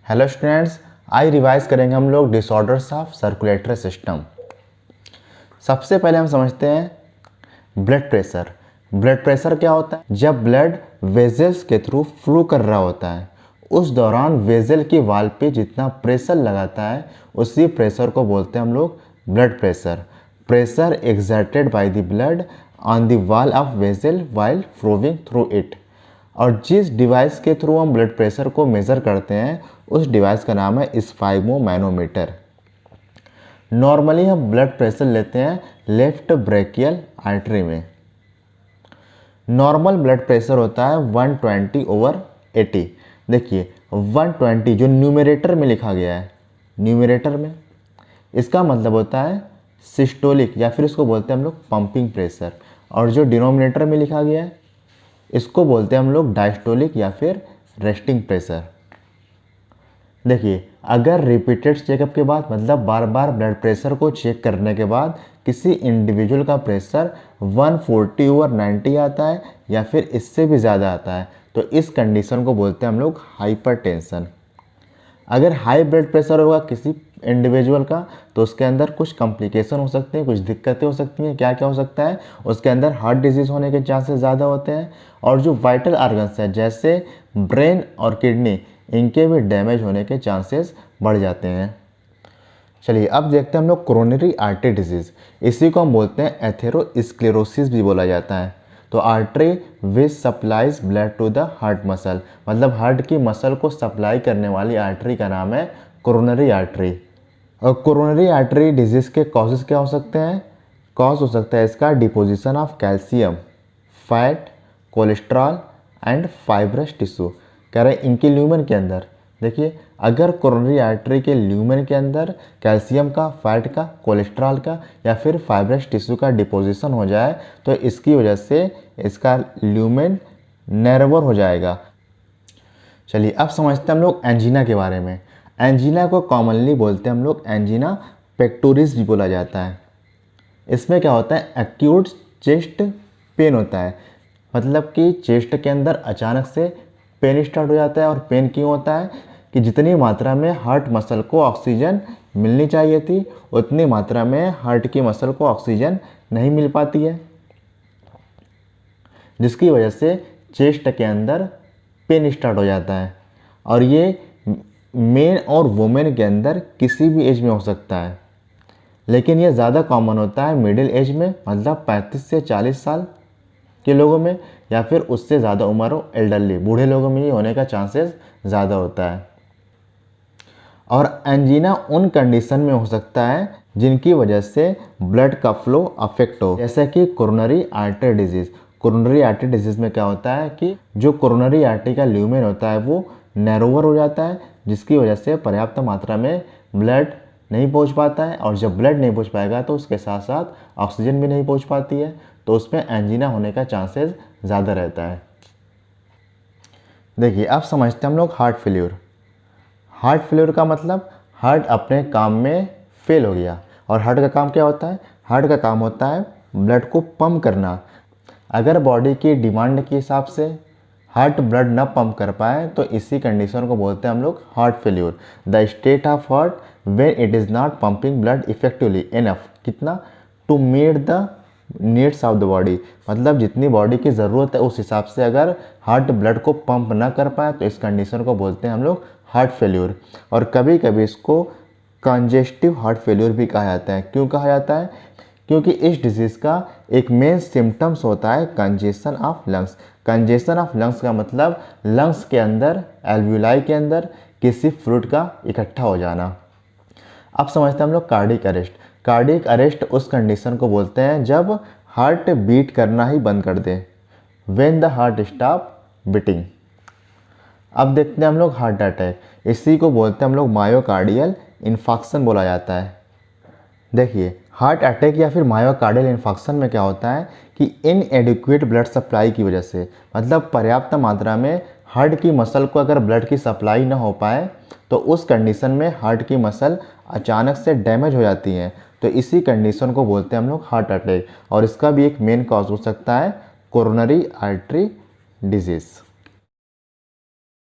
Hello students, आज revise करेंगे हम लोग डिसऑर्डर्स ऑफ सर्कुलेटरी सिस्टम। सबसे पहले हम समझते हैं ब्लड प्रेशर। ब्लड प्रेशर क्या होता है? जब ब्लड वेजल्स के थ्रू फ्लो कर रहा होता है उस दौरान वेजल की वाल पे जितना प्रेशर लगाता है उसी प्रेशर को बोलते हैं हम लोग blood pressure. Pressure exerted by the blood on the wall of vessel while flowing through it. और जिस डिवाइस के थ्रू हम ब्लड प्रेशर को मेज़र करते हैं उस डिवाइस का नाम है स्फाइगमोमैनोमीटर। नॉर्मली हम ब्लड प्रेशर लेते हैं लेफ्ट ब्रेकियल आर्टरी में। नॉर्मल ब्लड प्रेशर होता है 120/80। देखिए 120 जो न्यूमरेटर में लिखा गया है, न्यूमरेटर में इसका मतलब होता है सिस्टोलिक या फिर इसको बोलते हैं हम लोग पंपिंग प्रेशर, और जो डिनोमिनेटर में लिखा गया है इसको बोलते हैं हम लोग डायस्टोलिक या फिर रेस्टिंग प्रेशर। देखिए अगर रिपीटेड चेकअप के बाद मतलब बार बार ब्लड प्रेशर को चेक करने के बाद किसी इंडिविजुअल का प्रेशर 140/90 आता है या फिर इससे भी ज़्यादा आता है तो इस कंडीशन को बोलते हैं हम लोग हाइपरटेंशन। अगर हाई ब्लड प्रेशर होगा किसी इंडिविजुअल का तो उसके अंदर कुछ कॉम्प्लिकेशन हो सकते हैं, कुछ दिक्कतें हो सकती हैं। क्या क्या हो सकता है? उसके अंदर हार्ट डिजीज़ होने के चांसेस ज़्यादा होते हैं, और जो वाइटल ऑर्गन्स हैं जैसे ब्रेन और किडनी इनके भी डैमेज होने के चांसेस बढ़ जाते हैं। चलिए अब देखते हैं हम लोग कोरोनरी आर्टरी डिजीज़। इसी को हम बोलते हैं एथेरोस्क्लेरोसिस भी बोला जाता है। तो artery which supplies blood to the heart muscle, मतलब हार्ट की मसल को सप्लाई करने वाली आर्टरी का नाम है कोरोनरी आर्टरी। और कोरोनरी आर्टरी डिजीज़ के कॉजेज़ क्या हो सकते हैं? कॉज हो सकता है इसका deposition of calcium, fat, cholesterol and fibrous tissue. कह रहे हैं इनके ल्यूमेन के अंदर। देखिए अगर कोरोनरी आर्टरी के ल्यूमेन के अंदर कैल्शियम का, फैट का, कोलेस्ट्रॉल का या फिर फाइब्रस टिश्यू का डिपोजिशन हो जाए तो इसकी वजह से इसका ल्यूमेन नैरोवर हो जाएगा। चलिए अब समझते हैं हम लोग एंजीना के बारे में। एंजीना को कॉमनली बोलते हैं हम लोग एंजीना पेक्टोरिस भी बोला जाता है। इसमें क्या होता है? एक्यूट चेस्ट पेन होता है, मतलब कि चेस्ट के अंदर अचानक से पेन स्टार्ट हो जाता है। और पेन क्यों होता है? कि जितनी मात्रा में हार्ट मसल को ऑक्सीजन मिलनी चाहिए थी उतनी मात्रा में हार्ट की मसल को ऑक्सीजन नहीं मिल पाती है, जिसकी वजह से चेस्ट के अंदर पेन स्टार्ट हो जाता है। और ये मेन और वुमेन के अंदर किसी भी एज में हो सकता है, लेकिन ये ज़्यादा कॉमन होता है मिडिल एज में, मतलब 35 से 40 साल के लोगों में, या फिर उससे ज़्यादा उम्र हो एल्डरली बूढ़े लोगों में ये होने का चांसेस ज़्यादा होता है। और एंजीना उन कंडीशन में हो सकता है जिनकी वजह से ब्लड का फ्लो अफेक्ट हो, जैसे कि coronary artery disease. Coronary artery disease में क्या होता है कि जो कोरोनरी आर्टरी का ल्यूमेन होता है वो नैरोवर हो जाता है, जिसकी वजह से पर्याप्त मात्रा में ब्लड नहीं पहुंच पाता है। और जब ब्लड नहीं पहुंच पाएगा तो उसके साथ साथ ऑक्सीजन भी नहीं पहुंच पाती है, तो उसमें एंजीना होने का चांसेस ज़्यादा रहता है। देखिए अब समझते हैं हम लोग हार्ट फेल्यूर। हार्ट फेल्यूर का मतलब हार्ट अपने काम में फेल हो गया। और हार्ट का काम क्या होता है? हार्ट का काम होता है ब्लड को पंप करना। अगर बॉडी की डिमांड के हिसाब से हार्ट ब्लड न पंप कर पाए तो इसी कंडीशन को बोलते हैं हम लोग heart failure. The state of heart when it is not pumping blood effectively enough, कितना? To meet the needs of the body, मतलब जितनी बॉडी की ज़रूरत है उस हिसाब से अगर हार्ट ब्लड को पंप ना कर पाए तो इस कंडीशन को बोलते हैं हम लोग हार्ट फेल्यूर। और कभी कभी इसको कंजेस्टिव हार्ट फेल्यूर भी कहा जाता है। क्यों कहा जाता है? क्योंकि इस डिजीज़ का एक मेन सिम्टम्स होता है congestion of lungs. Congestion of lungs का मतलब लंग्स के अंदर, एल्वुलाई के अंदर किसी फ्लूइड का इकट्ठा हो जाना। अब समझते हैं हम लोग कार्डिक अरेस्ट। कार्डिक अरेस्ट उस कंडीशन को बोलते हैं जब हार्ट बीट करना ही बंद कर दे, when the heart stop beating. अब देखते हैं हम लोग हार्ट अटैक। इसी को बोलते हैं हम लोग मायोकार्डियल इन्फाक्शन बोला जाता है। देखिए हार्ट अटैक या फिर मायोकार्डियल इन्फाक्शन में क्या होता है कि इनएडिक्वेट ब्लड सप्लाई की वजह से, मतलब पर्याप्त मात्रा में हार्ट की मसल को अगर ब्लड की सप्लाई ना हो पाए तो उस कंडीशन में हार्ट की मसल अचानक से डैमेज हो जाती हैं। तो इसी कंडीशन को बोलते हैं हम लोग हार्ट अटैक। और इसका भी एक मेन कॉज हो सकता है कोरोनरी आर्टरी डिजीज़।